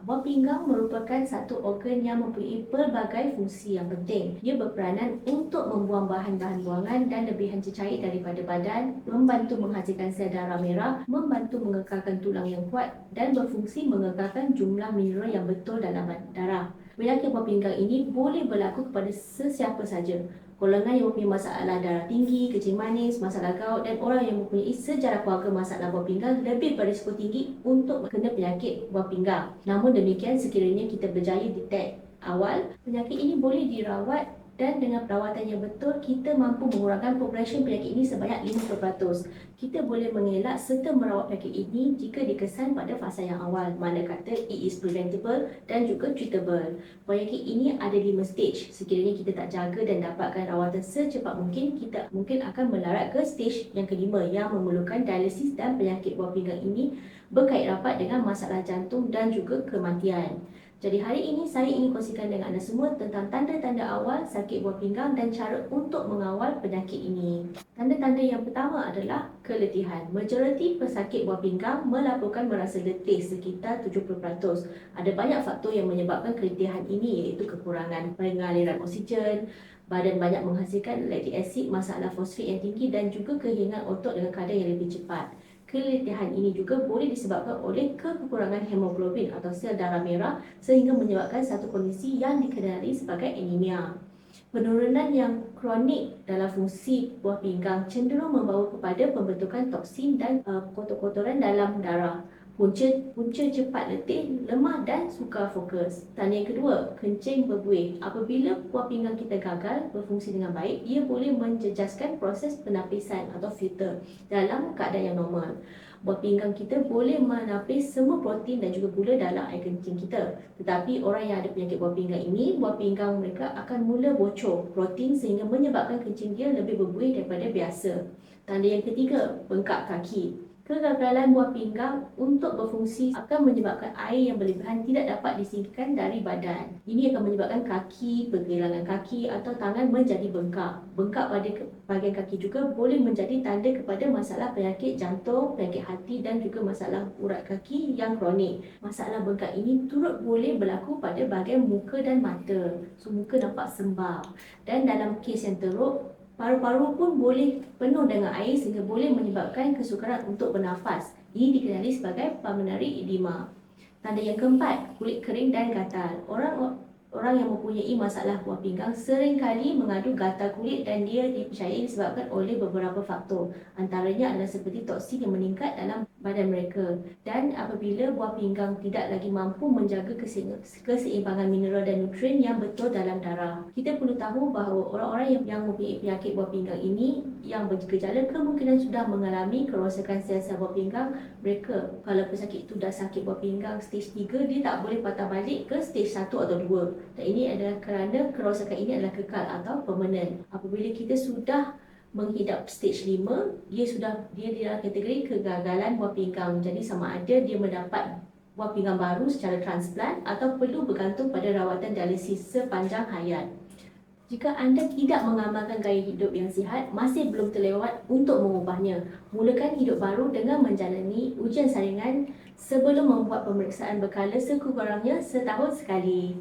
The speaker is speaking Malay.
Buah pinggang merupakan satu organ yang mempunyai pelbagai fungsi yang penting. Ia berperanan untuk membuang bahan-bahan buangan dan lebihan cecair daripada badan, membantu menghasilkan sel darah merah, membantu mengekalkan tulang yang kuat dan berfungsi mengekalkan jumlah mineral yang betul dalam darah. Penyakit buah pinggang ini boleh berlaku kepada sesiapa saja. Golongan yang mempunyai masalah darah tinggi, kencing manis, masalah gout dan orang yang mempunyai sejarah keluarga masalah buah pinggang lebih berisiko tinggi untuk kena penyakit buah pinggang. Namun demikian, sekiranya kita berjaya detect awal, penyakit ini boleh dirawat dan dengan perawatan yang betul, kita mampu mengurangkan progression penyakit ini sebanyak 50%. Kita boleh mengelak serta merawat penyakit ini jika dikesan pada fasa yang awal. Mana kata it is preventable dan juga treatable. Penyakit ini ada 5 stage. Sekiranya kita tak jaga dan dapatkan rawatan secepat mungkin, kita mungkin akan melarat ke stage yang kelima yang memerlukan dialisis, dan penyakit buah pinggang ini berkait rapat dengan masalah jantung dan juga kematian. Jadi hari ini saya ingin kongsikan dengan anda semua tentang tanda-tanda awal sakit buah pinggang dan cara untuk mengawal penyakit ini. Tanda-tanda yang pertama adalah keletihan. Majoriti pesakit buah pinggang melaporkan merasa letih sekitar 70%. Ada banyak faktor yang menyebabkan keletihan ini, iaitu kekurangan pengaliran oksigen, badan banyak menghasilkan lactic acid, masalah fosfat yang tinggi dan juga kehilangan otot dengan kadar yang lebih cepat. Keletihan ini juga boleh disebabkan oleh kekurangan hemoglobin atau sel darah merah sehingga menyebabkan satu kondisi yang dikenali sebagai anemia. Penurunan yang kronik dalam fungsi buah pinggang cenderung membawa kepada pembentukan toksin dan kotor-kotoran dalam darah. Punca cepat letih, lemah dan sukar fokus. Tanda yang kedua, kencing berbuih. Apabila buah pinggang kita gagal berfungsi dengan baik, ia boleh menjejaskan proses penapisan atau filter dalam keadaan yang normal. Buah pinggang kita boleh menapis semua protein dan juga gula dalam air kencing kita. Tetapi orang yang ada penyakit buah pinggang ini, buah pinggang mereka akan mula bocor protein sehingga menyebabkan kencing dia lebih berbuih daripada biasa. Tanda yang ketiga, bengkak kaki. Kegagalan buah pinggang untuk berfungsi akan menyebabkan air yang berlebihan tidak dapat disingkirkan dari badan. Ini akan menyebabkan kaki, pergelangan kaki atau tangan menjadi bengkak. Bengkak pada bahagian kaki juga boleh menjadi tanda kepada masalah penyakit jantung, penyakit hati dan juga masalah urat kaki yang kronik. Masalah bengkak ini turut boleh berlaku pada bahagian muka dan mata. So, muka nampak sembab. Dan dalam kes yang teruk, paru-paru pun boleh penuh dengan air sehingga boleh menyebabkan kesukaran untuk bernafas. Ini dikenali sebagai pulmonary edema. Tanda yang keempat, kulit kering dan gatal. Orang yang mempunyai masalah buah pinggang seringkali mengadu gatal kulit dan dia dipercayai disebabkan oleh beberapa faktor. Antaranya adalah seperti toksin yang meningkat dalam badan mereka. Dan apabila buah pinggang tidak lagi mampu menjaga keseimbangan mineral dan nutrien yang betul dalam darah. Kita perlu tahu bahawa orang-orang yang mempunyai penyakit buah pinggang ini yang bergejala kemungkinan sudah mengalami kerosakan sel-sel buah pinggang mereka. Kalau pesakit itu dah sakit buah pinggang stage 3, dia tak boleh patah balik ke stage 1 atau 2. Dan ini adalah kerana kerosakan ini adalah kekal atau permanent. Apabila kita sudah menghidap stage 5, dia dalam kategori kegagalan buah pinggang. Jadi sama ada dia mendapat buah pinggang baru secara transplant atau perlu bergantung pada rawatan dialisis sepanjang hayat. Jika anda tidak mengamalkan gaya hidup yang sihat, masih belum terlewat untuk mengubahnya. Mulakan hidup baru dengan menjalani ujian saringan sebelum membuat pemeriksaan berkala sekurang-kurangnya setahun sekali.